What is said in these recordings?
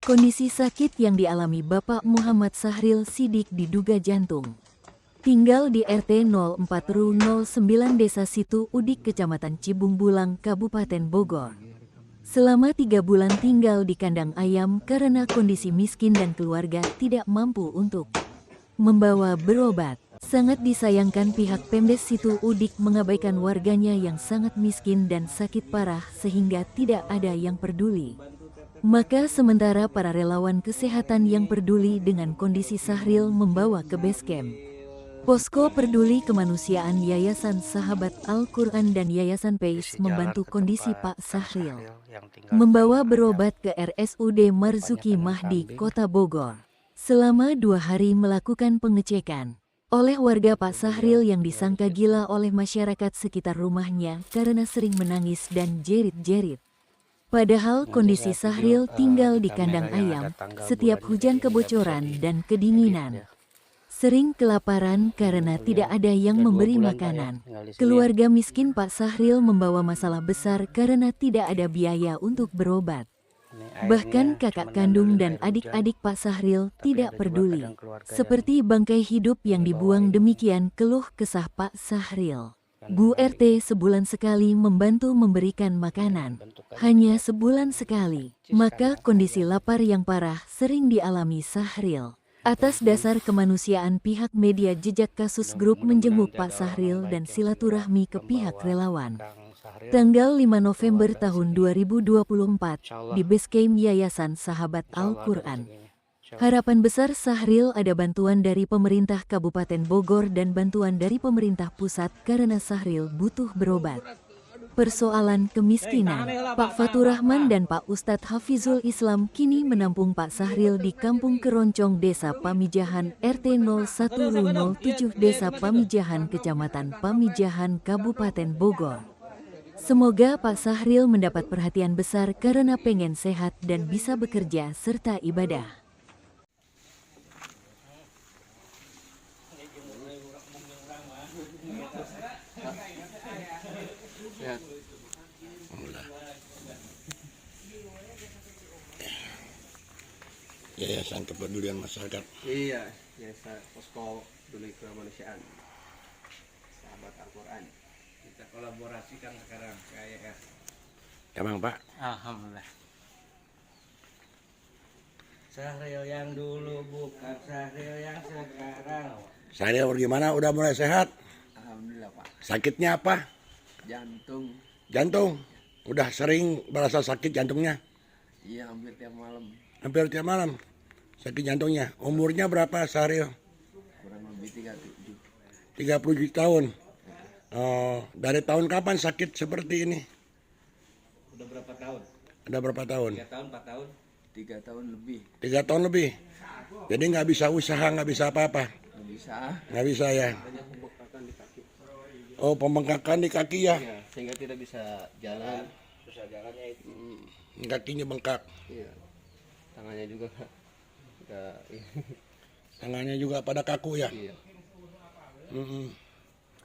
Kondisi sakit yang dialami Bapak Muhammad Sahril Sidik diduga jantung. Tinggal di RT 04 RW 09 Desa Situ Udik, Kecamatan Cibung Bulang, Kabupaten Bogor. Selama 3 bulan tinggal di kandang ayam karena kondisi miskin dan keluarga tidak mampu untuk membawa berobat. Sangat disayangkan pihak Pemdes Situ Udik mengabaikan warganya yang sangat miskin dan sakit parah sehingga tidak ada yang peduli. Maka sementara para relawan kesehatan yang peduli dengan kondisi Sahril membawa ke basecamp Posko Peduli Kemanusiaan Yayasan Sahabat Al-Quran dan Yayasan PAIS membantu kondisi Pak Sahril, membawa berobat ke RSUD Marzuki Mahdi, Kota Bogor. Selama 2 hari melakukan pengecekan oleh warga Pak Sahril yang disangka gila oleh masyarakat sekitar rumahnya karena sering menangis dan jerit-jerit. Padahal kondisi Sahril tinggal di kandang ayam, setiap hujan kebocoran dan kedinginan. Sering kelaparan karena tidak ada yang memberi makanan. Keluarga miskin Pak Sahril membawa masalah besar karena tidak ada biaya untuk berobat. Bahkan kakak kandung dan adik-adik Pak Sahril tidak peduli. Seperti bangkai hidup yang dibuang, demikian keluh kesah Pak Sahril. Bu RT sebulan sekali membantu memberikan makanan. Hanya sebulan sekali. Maka kondisi lapar yang parah sering dialami Sahril. Atas dasar kemanusiaan, pihak media Jejak Kasus Group menjenguk Pak Sahril dan silaturahmi ke pihak relawan. Tanggal 5 November tahun 2024 di basecamp Yayasan Sahabat Al-Quran. Harapan besar Sahril ada bantuan dari pemerintah Kabupaten Bogor dan bantuan dari pemerintah pusat karena Sahril butuh berobat. Persoalan kemiskinan, Pak Fatur Rahman dan Pak Ustadz Hafizul Islam kini menampung Pak Sahril di Kampung Keroncong, Desa Pamijahan, RT 01 RW 07 Desa Pamijahan, Kecamatan Pamijahan, Kabupaten Bogor. Semoga Pak Sahril mendapat perhatian besar karena pengen sehat dan bisa bekerja serta ibadah. Yayasan Kepedulian Masyarakat. Iya, Yayasan Posko Peduli Kemanusiaan Sahabat Al-Quran. Kita kolaborasikan sekarang ke AYS. Emang Pak? Alhamdulillah. Sahril yang dulu bukan Sahril yang sekarang. Saya bagaimana? Udah mulai sehat? Alhamdulillah Pak. Sakitnya apa? Jantung. Jantung. Udah sering berasa sakit jantungnya? Iya, hampir tiap malam. Hampir tiap malam sakit jantungnya. Umurnya berapa Sahril? Kurang lebih 37. 37 tahun. Oh, dari tahun kapan sakit seperti ini? Udah berapa tahun? Ada berapa tahun? 3 tahun, 4 tahun? 3 tahun lebih. 3 tahun lebih. Jadi nggak bisa usaha, nggak bisa apa-apa. Nggak bisa. Nggak bisa ya. Banyak pembengkakan di kaki. Oh, pembengkakan di kaki ya. Iya, sehingga tidak bisa jalan. Susah jalannya itu. Kakinya bengkak. Iya. Tangannya juga udah. Tangannya juga pada kaku ya. Iya.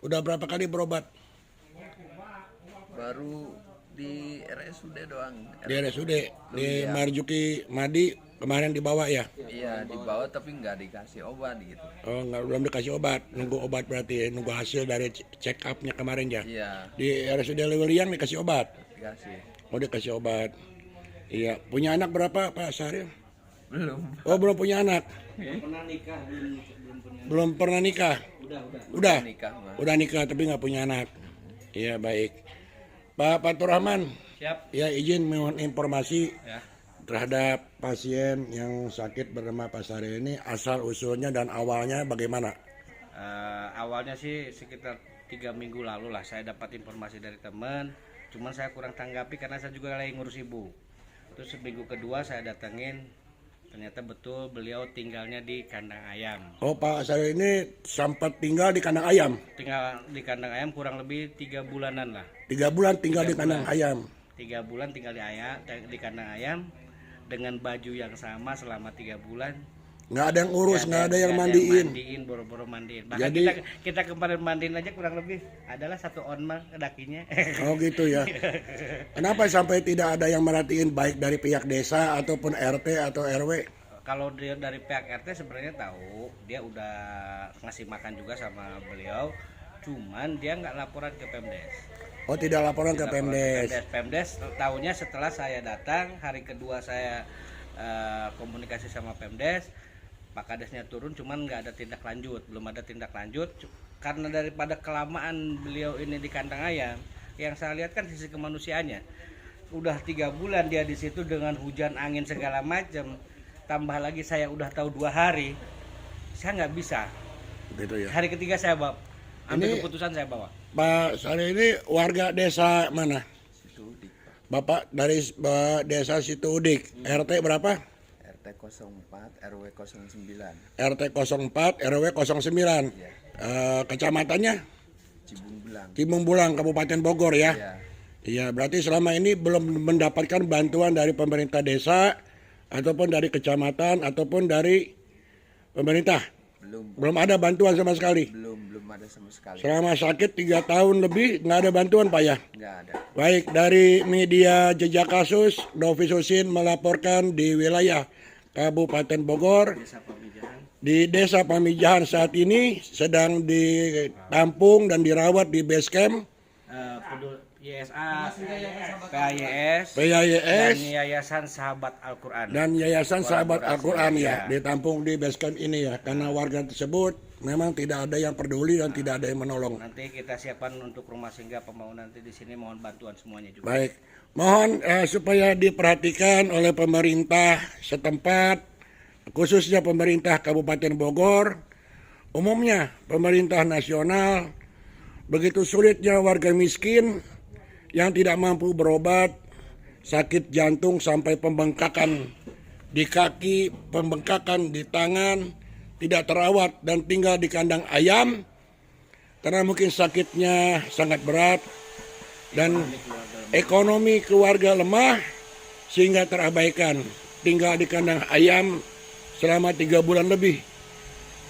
Udah berapa kali berobat? Baru di RSUD doang. Di RSUD, di Marzuki Mahdi kemarin dibawa ya? Iya, dibawa tapi nggak dikasih obat gitu. Oh, belum dikasih obat, nunggu obat berarti, nunggu hasil dari check up-nya kemarin ya? Iya, Di RSUD Lewiliang dikasih obat? dikasih. Oh, dikasih obat. Iya, punya anak berapa Pak Sahril? Belum. Oh, belum punya anak? Pernah nikah, belum punya. Belum pernah nikah? Udah. Udah? Nikah, Mas. Udah nikah tapi nggak punya anak. Iya, baik. Pak Fatur Rahman, Siap. ya izin mohon informasi Ya. terhadap pasien yang sakit bernama Pak Sahril ini, asal usulnya dan awalnya bagaimana? Awalnya sih sekitar 3 minggu lalu lah saya dapat informasi dari teman. Cuman saya kurang tanggapi karena saya juga lagi ngurus ibu. Terus seminggu kedua saya datengin, ternyata betul beliau tinggalnya di kandang ayam. Oh, Pak Sahril ini sempat tinggal di kandang ayam. Tinggal di kandang ayam kurang lebih 3 bulanan lah. 3 bulan tinggal 3 di kandang bulan. ayam. 3 bulan tinggal di kandang ayam dengan baju yang sama selama 3 bulan. nggak ada yang urus, nggak ada yang Nggak mandiin. boro-boro mandiin. Bahkan Jadi- kita kemarin mandiin aja kurang lebih adalah 1 onma dakinya. Oh gitu ya. Kenapa sampai tidak ada yang merhatiin baik dari pihak desa ataupun RT atau RW? Kalau dia dari pihak RT sebenarnya tahu, dia udah ngasih makan juga sama beliau, cuman dia nggak laporan ke Pemdes. Oh tidak laporan ke Laporan Pemdes. Pemdes tahunya setelah saya datang, hari kedua saya komunikasi sama Pemdes, Pak Kadesnya turun, cuman nggak ada tindak lanjut, belum ada tindak lanjut. Karena daripada kelamaan beliau ini di kandang ayam, yang saya lihat kan sisi kemanusiaannya. Udah 3 bulan dia di situ dengan hujan angin segala macam, tambah lagi saya udah tahu 2 hari, saya nggak bisa. Gitu ya. Hari ketiga saya bawa, ambil Ini- keputusan saya bawa. Pak Sari ini warga desa mana? Situ di Bapak dari desa Situ Udik. RT berapa? RT 04 RW 09 RT 04 RW 09. ya, Kecamatannya Cibung Belang. Cibung Bulang, Kabupaten Bogor ya. Ya, Iya, berarti selama ini belum mendapatkan bantuan dari pemerintah desa ataupun dari kecamatan ataupun dari pemerintah. Belum ada bantuan sama sekali. belum ada sama sekali. Selama sakit 3 tahun lebih nggak ada bantuan Pak ya. Nggak ada. Baik, dari media jejak kasus, Novi Susin melaporkan di wilayah Kabupaten Bogor, Desa Pamijahan. di Desa Pamijahan saat ini sedang ditampung dan dirawat di base camp Pedul YSA, PAYS, dan PYS Yayasan Sahabat Al-Quran. dan Yayasan Sahabat Al-Quran ya, Ya. ditampung di base camp ini ya, karena warga tersebut memang tidak ada yang peduli dan tidak ada yang menolong. Nanti kita siapkan untuk rumah singgah pembangunan nanti di sini, mohon bantuan semuanya juga. Baik, mohon supaya diperhatikan oleh pemerintah setempat, khususnya pemerintah Kabupaten Bogor, umumnya pemerintah nasional, begitu sulitnya warga miskin yang tidak mampu berobat, sakit jantung sampai pembengkakan di kaki, pembengkakan di tangan, tidak terawat dan tinggal di kandang ayam karena mungkin sakitnya sangat berat dan ekonomi keluarga lemah sehingga terabaikan, tinggal di kandang ayam selama 3 bulan lebih.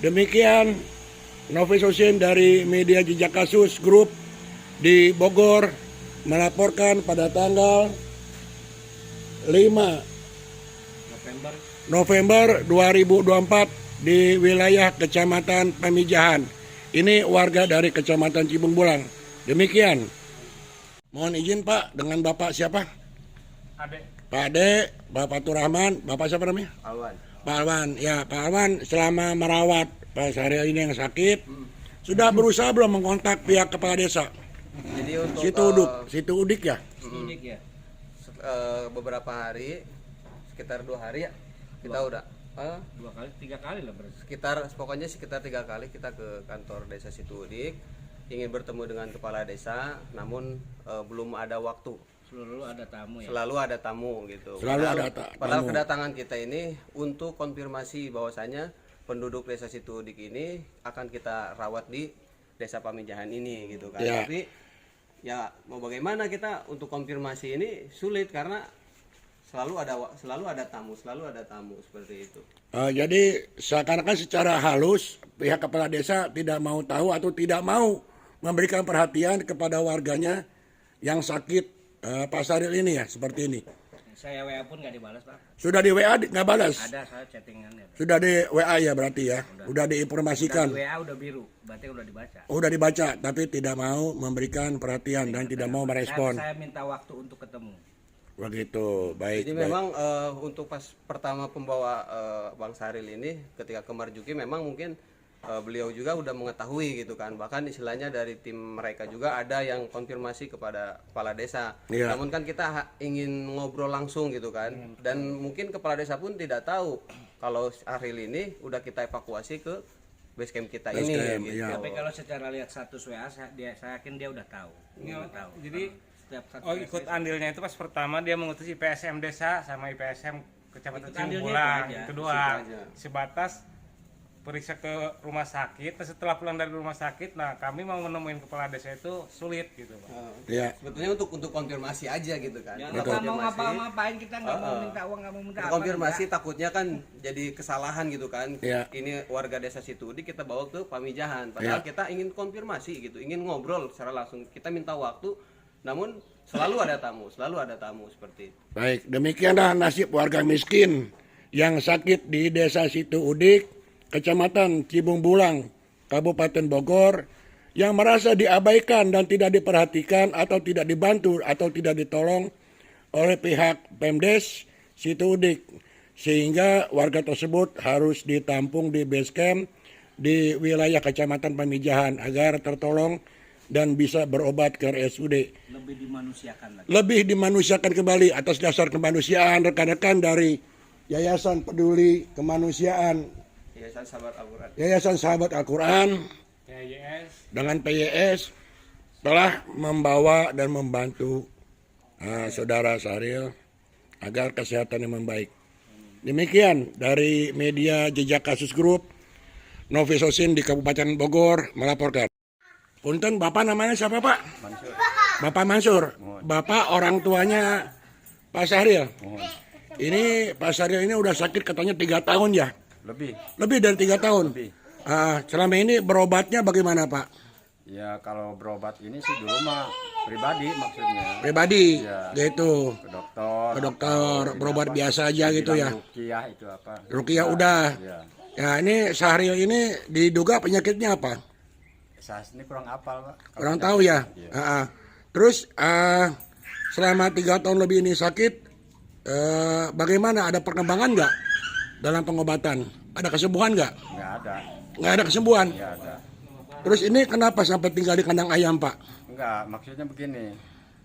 Demikian Novi Susin dari media jejak kasus grup di Bogor melaporkan pada tanggal 5 November 2024 di wilayah Kecamatan Pamijahan. Ini warga dari Kecamatan Cibung Bulang. Demikian. Mohon izin Pak, dengan Bapak siapa? Pak Ade, Bapak Turahman, Bapak siapa namanya? Alwan. Pak Alwan. Ya, Pak Alwan selama merawat Pak Syahrial ini yang sakit, sudah berusaha belum mengkontak pihak kepala desa? Jadi untuk Situ Udik ya? Unik ya. beberapa hari, sekitar 2 hari ya, kita udah 2 kali, 3 kali lah berarti. sekitar 3 kali kita ke kantor desa Situ Udik, ingin bertemu dengan kepala desa, namun belum ada waktu. Selalu ada tamu ya. Selalu ada tamu gitu. Selalu ada Padahal tamu. kedatangan kita ini untuk konfirmasi bahwasanya penduduk desa Situ Udik ini akan kita rawat di desa Pamijahan ini gitu kan. Ya. Tapi ya mau bagaimana kita untuk konfirmasi ini sulit karena selalu ada tamu seperti itu. Jadi seakan-akan secara halus pihak kepala desa tidak mau tahu atau tidak mau memberikan perhatian kepada warganya yang sakit Pak Syaril ini ya, seperti ini. Saya WA pun nggak dibalas Pak. Sudah di WA nggak balas? Ada saya chattingannya. Sudah di WA ya berarti ya? Udah Di diinformasikan? WA udah biru, berarti udah dibaca. Udah dibaca, tapi tidak mau memberikan perhatian dan tidak mau merespon. Saya minta waktu untuk ketemu. Begitu, baik. Jadi baik. memang untuk pas pertama pembawa Bang Syaril ini ketika ke Marjuki memang mungkin beliau juga udah mengetahui gitu kan, bahkan istilahnya dari tim mereka juga ada yang konfirmasi kepada kepala desa. Iya. Namun kan kita ingin ngobrol langsung gitu kan, dan mungkin kepala desa pun tidak tahu kalau Syaril ini udah kita evakuasi ke base camp kita Base ini camp, gitu. iya. Tapi kalau secara lihat status WA saya yakin dia udah tahu. Dia udah tahu. Jadi Setiap satu ikut andilnya itu pas pertama dia mengutus IPSM desa sama IPSM Kecamatan Ikut andilnya Cimbulang itu aja, itu doang. aja. Sebatas periksa ke rumah sakit. Nah, setelah pulang dari rumah sakit, nah kami mau menemuin kepala desa itu sulit gitu Pak. Ya. Sebetulnya untuk konfirmasi aja gitu kan. Ya, Untuk nggak mau konfirmasi. ngapa-ngapain, kita nggak mau minta uang, nggak mau minta apa. Konfirmasi takutnya kan jadi kesalahan gitu kan. Iya. Ini warga desa Situudik kita bawa ke pamijahan. Padahal Iya. kita ingin konfirmasi gitu, ingin ngobrol secara langsung. Kita minta waktu, namun selalu ada tamu seperti itu. Baik, demikianlah nasib warga miskin yang sakit di Desa Situudik, Kecamatan Cibung Bulang, Kabupaten Bogor, yang merasa diabaikan dan tidak diperhatikan atau tidak dibantu atau tidak ditolong oleh pihak Pemdes Situudik, sehingga warga tersebut harus ditampung di base camp di wilayah Kecamatan Pamijahan agar tertolong dan bisa berobat ke RSUD. Lebih dimanusiakan kembali atas dasar kemanusiaan rekan-rekan dari Yayasan Peduli Kemanusiaan, Yayasan Sahabat Al-Quran YS dengan PYS telah membawa dan membantu saudara Sahril agar kesehatannya membaik. Demikian dari media Jejak Kasus Group, Novi Sosin di Kabupaten Bogor melaporkan. Punten, Bapak namanya siapa Pak? Mansur. Bapak Mansur. Bapak orang tuanya Pak Sahril. Ini Pak Sahril ini udah sakit katanya 3 tahun ya? Lebih dari 3 tahun? Lebih. Selama ini berobatnya bagaimana Pak? Ya kalau berobat ini sih dulu mah pribadi maksudnya. Pribadi, Ya. gitu. Ke dokter. Ke dokter, atau berobat apa, biasa aja gitu ya? Ruqyah itu apa? Ruqyah udah. Ya. Ya ini Sahril ini diduga penyakitnya apa? Saya ini kurang apal Pak. Kalau Kurang penyakit. tahu ya? Iya. Terus selama 3 tahun lebih ini sakit, bagaimana? Ada perkembangan nggak dalam pengobatan? Ada kesembuhan nggak? Nggak ada. Nggak ada kesembuhan. Nggak ada. Terus ini kenapa sampai tinggal di kandang ayam Pak? Enggak, maksudnya begini.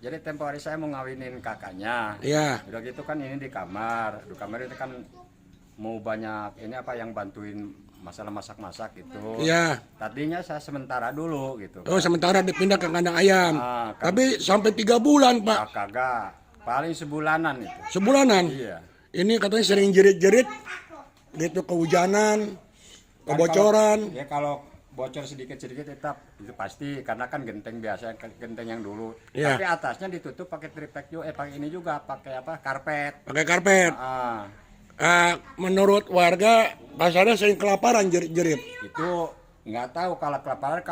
Jadi tempo hari saya mau ngawinin kakaknya. Iya. Udah gitu kan ini di kamar. Di kamar itu kan mau banyak ini apa yang bantuin masalah masak-masak gitu. Iya. Tadinya saya sementara dulu gitu. Oh sementara dipindah ke kandang ayam. Kan. Tapi sampai 3 bulan Pak. Kagak. Paling sebulanan itu. Sebulanan. Iya. Ini katanya sering jerit-jerit, gitu kehujanan, Kan kebocoran. kalau bocor sedikit-sedikit tetap itu pasti karena kan genteng biasa genteng yang dulu. Iya. Tapi atasnya ditutup pakai tripek juga pakai ini juga pakai apa karpet. Pakai karpet. Menurut warga pasarnya sering kelaparan jerit-jerit. Itu nggak tahu kalau kelaparan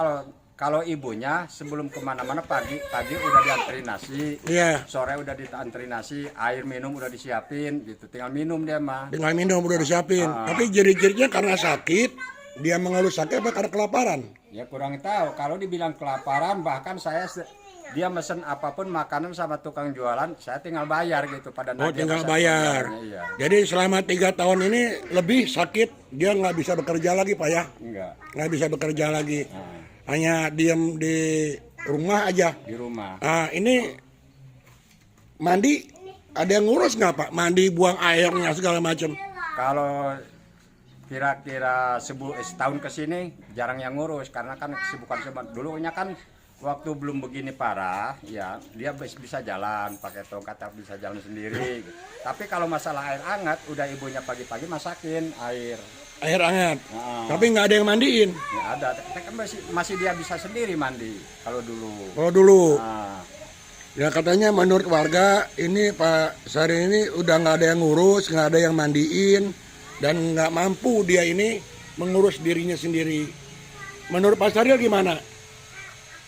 kalau ibunya sebelum kemana-mana pagi udah dianterin nasi, Iya. sore udah dianterin nasi, air minum udah disiapin gitu, tinggal minum dia mah. Dengan minum udah disiapin. Tapi jerit-jeritnya karena sakit, dia mengeluh sakit apa karena kelaparan? Ya kurang tahu. Kalau dibilang kelaparan bahkan dia mesen apapun makanan sama tukang jualan, saya tinggal bayar gitu pada Oh tinggal bayar. Iya. Jadi selama 3 tahun ini lebih sakit, dia nggak bisa bekerja lagi Pak ya? Enggak, Nggak bisa bekerja lagi. Hanya diem di rumah aja. di rumah. Ini mandi ada yang ngurus nggak Pak? Mandi, buang airnya segala macam. Kalau kira-kira setahun ke sini jarang yang ngurus karena kan kesibukan dulunya kan waktu belum begini parah ya dia bisa jalan pakai tongkat bisa jalan sendiri gitu. Tapi kalau masalah air hangat udah ibunya pagi-pagi masakin air Hangat. Tapi nggak ada yang mandiin. ya ada kan masih dia bisa sendiri mandi kalau dulu. Kalau dulu. Nah, Ya katanya menurut warga ini Pak Sahril ini udah nggak ada yang ngurus, nggak ada yang mandiin, dan nggak mampu dia ini mengurus dirinya sendiri. Menurut Pak Sahril gimana?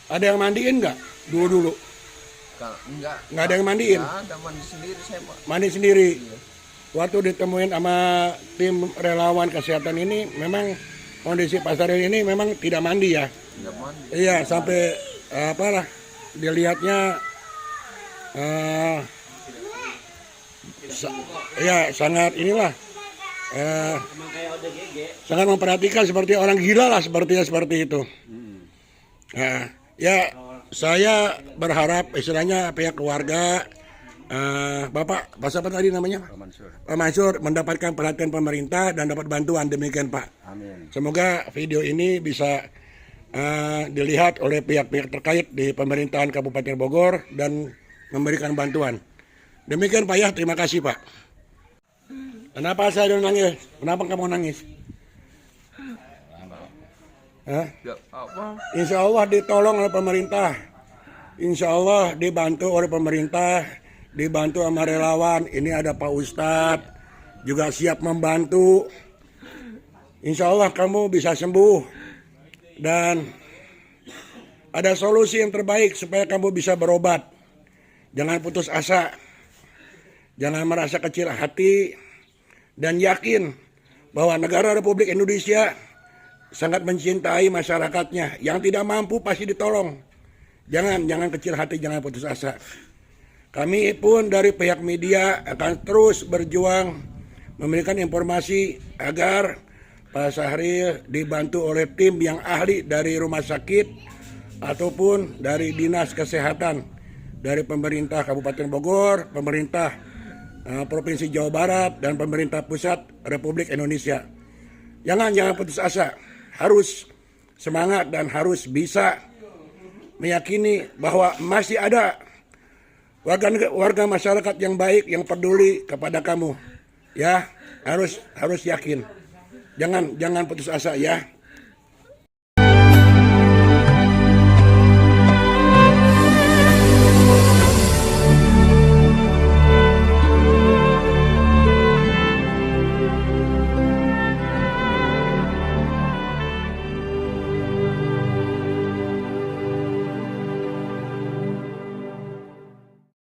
Ada yang mandiin nggak? Dulu-dulu Enggak. nggak ada yang mandiin, Nggak ada, mandi sendiri saya Pak. mandi sendiri. Waktu ditemuin sama tim relawan kesehatan ini, memang kondisi Pak Sahril ini memang tidak mandi ya. Tidak mandi. Iya sampai apalah dilihatnya ya sangat inilah sangat memperhatikan seperti orang gila lah seperti itu. Ya saya berharap istilahnya pihak keluarga Bapak siapa tadi namanya Pak Mansur mendapatkan perhatian pemerintah dan dapat bantuan demikian Pak. amin. Semoga video ini bisa dilihat oleh pihak-pihak terkait di pemerintahan Kabupaten Bogor dan memberikan bantuan. Demikian Pak ya, terima kasih Pak. Kenapa saya nangis? Kenapa kamu nangis? Hah? Ya, apa? Insya Allah ditolong oleh pemerintah. Insya Allah dibantu oleh pemerintah, dibantu sama relawan. Ini ada Pak Ustadz, juga siap membantu. Insya Allah kamu bisa sembuh. Dan ada solusi yang terbaik supaya kamu bisa berobat. Jangan putus asa. Jangan merasa kecil hati. Dan yakin bahwa negara Republik Indonesia sangat mencintai masyarakatnya. Yang tidak mampu pasti ditolong. Jangan kecil hati, jangan putus asa. Kami pun dari pihak media akan terus berjuang memberikan informasi agar Pak Sahril dibantu oleh tim yang ahli dari rumah sakit ataupun dari Dinas Kesehatan, dari pemerintah Kabupaten Bogor, pemerintah Provinsi Jawa Barat, dan pemerintah pusat Republik Indonesia. Jangan putus asa, harus semangat dan harus bisa meyakini bahwa masih ada warga masyarakat yang baik yang peduli kepada kamu. Ya, harus yakin. Jangan putus asa ya.